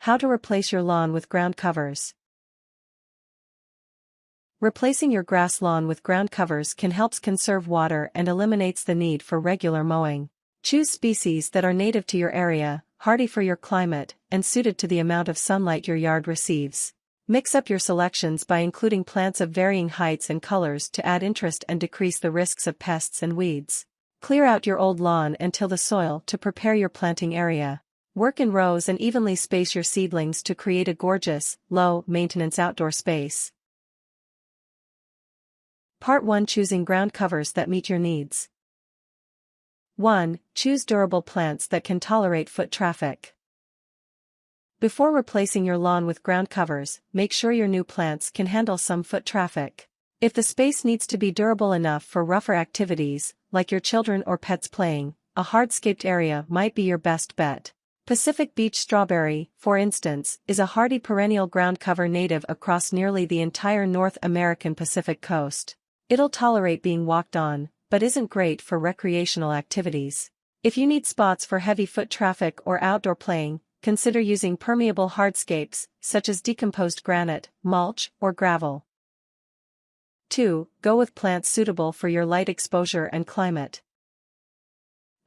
How to replace your lawn with ground covers. Replacing your grass lawn with ground covers can help conserve water and eliminates the need for regular mowing. Choose species that are native to your area, hardy for your climate, and suited to the amount of sunlight your yard receives. Mix up your selections by including plants of varying heights and colors to add interest and decrease the risks of pests and weeds. Clear out your old lawn and till the soil to prepare your planting area. Work in rows and evenly space your seedlings to create a gorgeous, low-maintenance outdoor space. Part 1. Choosing ground covers that meet your needs. 1. Choose durable plants that can tolerate foot traffic. Before replacing your lawn with ground covers, make sure your new plants can handle some foot traffic. If the space needs to be durable enough for rougher activities, like your children or pets playing, a hardscaped area might be your best bet. Pacific beech strawberry, for instance, is a hardy perennial ground cover native across nearly the entire North American Pacific coast. It'll tolerate being walked on, but isn't great for recreational activities. If you need spots for heavy foot traffic or outdoor playing, consider using permeable hardscapes, such as decomposed granite, mulch, or gravel. 2. Go with plants suitable for your light exposure and climate.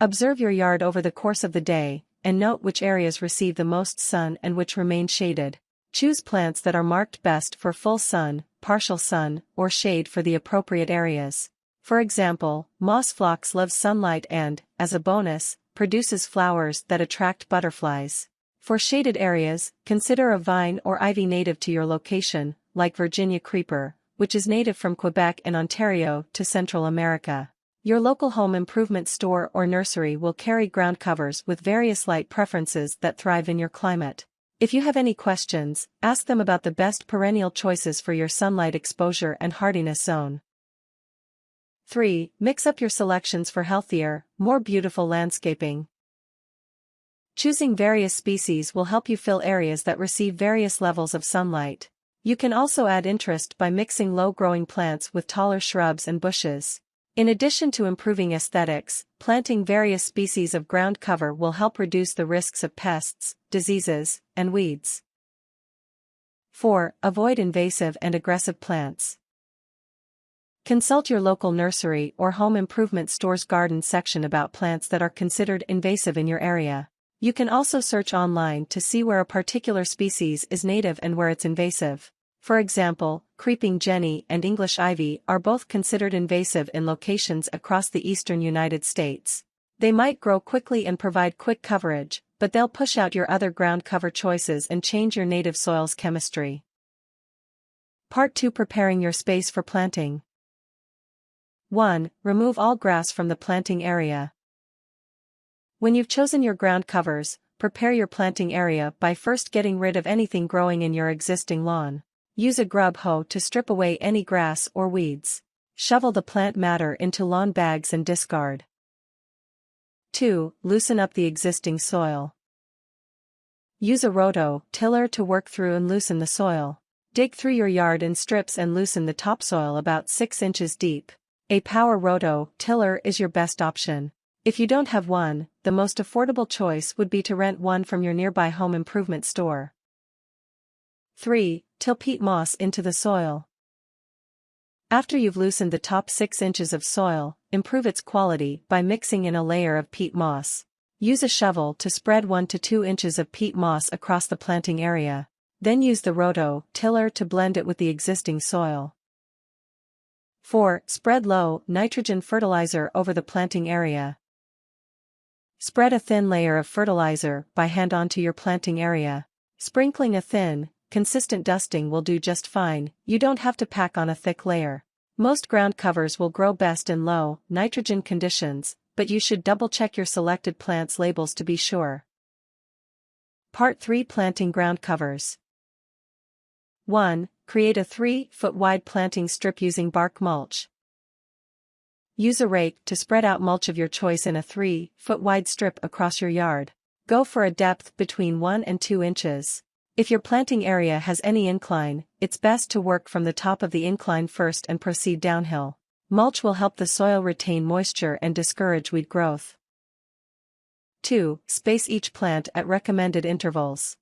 Observe your yard over the course of the day, and note which areas receive the most sun and which remain shaded. Choose plants that are marked best for full sun, partial sun, or shade for the appropriate areas. For example, moss phlox loves sunlight and, as a bonus, produces flowers that attract butterflies. For shaded areas, consider a vine or ivy native to your location, like Virginia creeper, which is native from Quebec and Ontario to Central America. Your local home improvement store or nursery will carry ground covers with various light preferences that thrive in your climate. If you have any questions, ask them about the best perennial choices for your sunlight exposure and hardiness zone. 3. Mix up your selections for healthier, more beautiful landscaping. Choosing various species will help you fill areas that receive various levels of sunlight. You can also add interest by mixing low-growing plants with taller shrubs and bushes. In addition to improving aesthetics, planting various species of ground cover will help reduce the risks of pests, diseases, and weeds. 4. Avoid invasive and aggressive plants. Consult your local nursery or home improvement store's garden section about plants that are considered invasive in your area. You can also search online to see where a particular species is native and where it's invasive. For example, creeping jenny and English ivy are both considered invasive in locations across the eastern United States. They might grow quickly and provide quick coverage, but they'll push out your other ground cover choices and change your native soil's chemistry. Part 2. Preparing your space for planting. 1. Remove all grass from the planting area. When you've chosen your ground covers, prepare your planting area by first getting rid of anything growing in your existing lawn. Use a grub hoe to strip away any grass or weeds. Shovel the plant matter into lawn bags and discard. 2. Loosen up the existing soil. Use a roto-tiller to work through and loosen the soil. Dig through your yard in strips and loosen the topsoil about 6 inches deep. A power roto-tiller is your best option. If you don't have one, the most affordable choice would be to rent one from your nearby home improvement store. 3. Till peat moss into the soil. After you've loosened the top 6 inches of soil, improve its quality by mixing in a layer of peat moss. Use a shovel to spread 1 to 2 inches of peat moss across the planting area. Then use the roto-tiller to blend it with the existing soil. 4. Spread low nitrogen fertilizer over the planting area. Spread a thin layer of fertilizer by hand onto your planting area. Sprinkling a thin, consistent dusting will do just fine. You don't have to pack on a thick layer. Most ground covers will grow best in low nitrogen conditions, but you should double-check your selected plant's labels to be sure. Part 3. Planting ground covers. 1. Create a 3-foot wide planting strip using bark mulch. Use a rake to spread out mulch of your choice in a 3-foot wide strip across your yard. Go for a depth between 1 and 2 inches. If your planting area has any incline, it's best to work from the top of the incline first and proceed downhill. Mulch will help the soil retain moisture and discourage weed growth. 2. Space each plant at recommended intervals.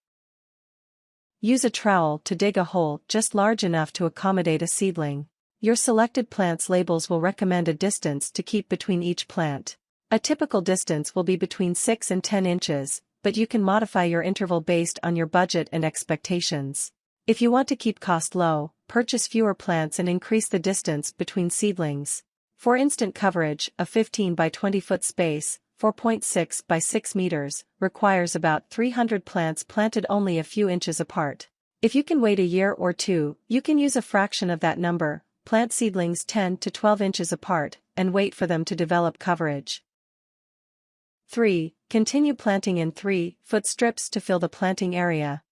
Use a trowel to dig a hole just large enough to accommodate a seedling. Your selected plant's labels will recommend a distance to keep between each plant. A typical distance will be between 6 and 10 inches, but you can modify your interval based on your budget and expectations. If you want to keep cost low, purchase fewer plants and increase the distance between seedlings. For instant coverage, a 15 by 20 foot space, 4.6 by 6 meters, requires about 300 plants planted only a few inches apart. If you can wait a year or two, you can use a fraction of that number, plant seedlings 10 to 12 inches apart, and wait for them to develop coverage. 3. Continue planting in 3-foot strips to fill the planting area.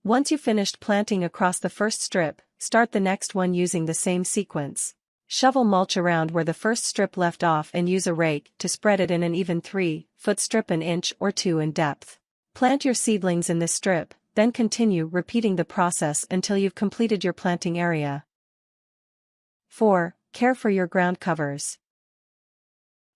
Once you've finished planting across the first strip, start the next one using the same sequence. Shovel mulch around where the first strip left off and use a rake to spread it in an even 3-foot strip an inch or 2 in depth. Plant your seedlings in this strip, then continue repeating the process until you've completed your planting area. 4. Care for your ground covers.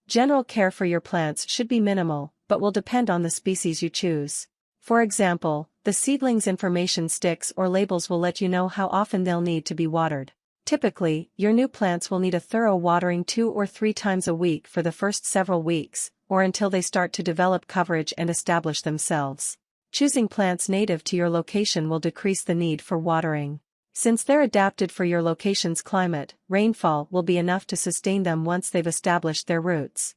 General care for your plants should be minimal, but will depend on the species you choose. For example, the seedlings information sticks or labels will let you know how often they'll need to be watered. Typically, your new plants will need a thorough watering 2 or 3 times a week for the first several weeks, or until they start to develop coverage and establish themselves. Choosing plants native to your location will decrease the need for watering. Since they're adapted for your location's climate, rainfall will be enough to sustain them once they've established their roots.